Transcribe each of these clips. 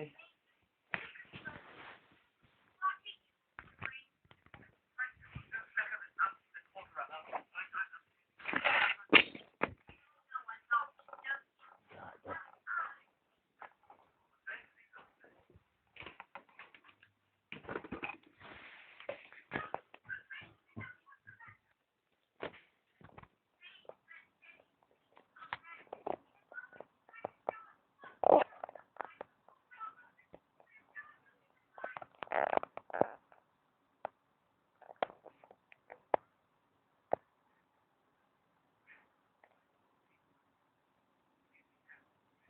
he?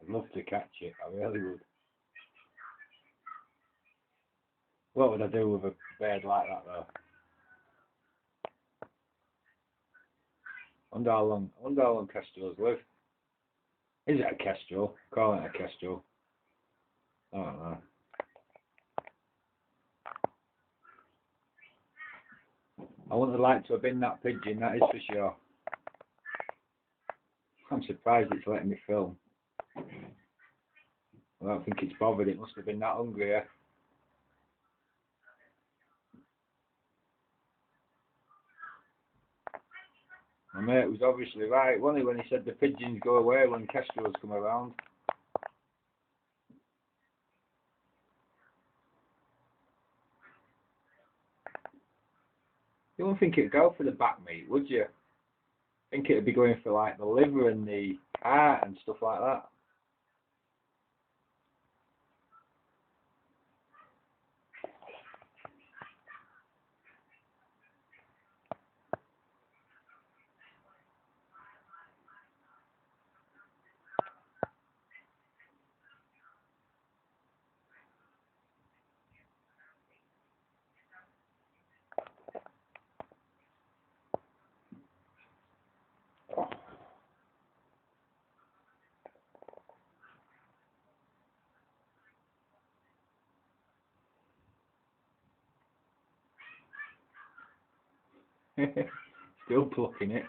I'd love to catch it, I really would. What would I do with a bird like that though? I wonder how long kestrels live. Is it a kestrel? Call it a kestrel. I don't know. I wouldn't have liked to have been that pigeon, that is for sure. I'm surprised it's letting me film. I don't think it's bothered, it must have been that hungry, yeah. My mate was obviously right, wasn't he, when he said the pigeons go away when kestrels come around. You wouldn't think it'd go for the back meat, would you? Think it'd be going for like the liver and the heart and stuff like that. Still plucking it.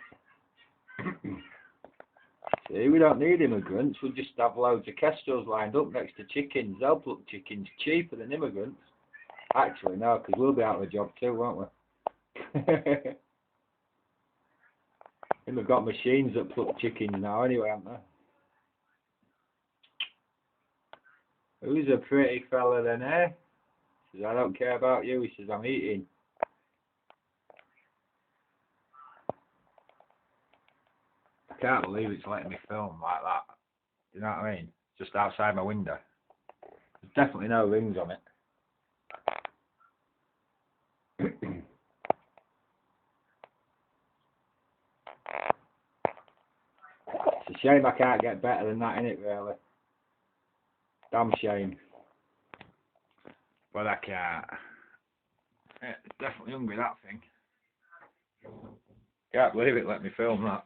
See, we don't need immigrants, we'll just have loads of kestrels lined up next to chickens. They'll pluck chickens cheaper than immigrants. Actually, no, because we'll be out of a job too, won't we? And we've got machines that pluck chickens now anyway, haven't they? Who's a pretty fella then, eh? He says, I don't care about you, he says, I'm eating. I can't believe it's letting me film like that. Do you know what I mean? Just outside my window. There's definitely no rings on it. It's a shame I can't get better than that, innit, really? Damn shame. But I can't. Yeah, it's definitely hungry, that thing. Can't believe it let me film that.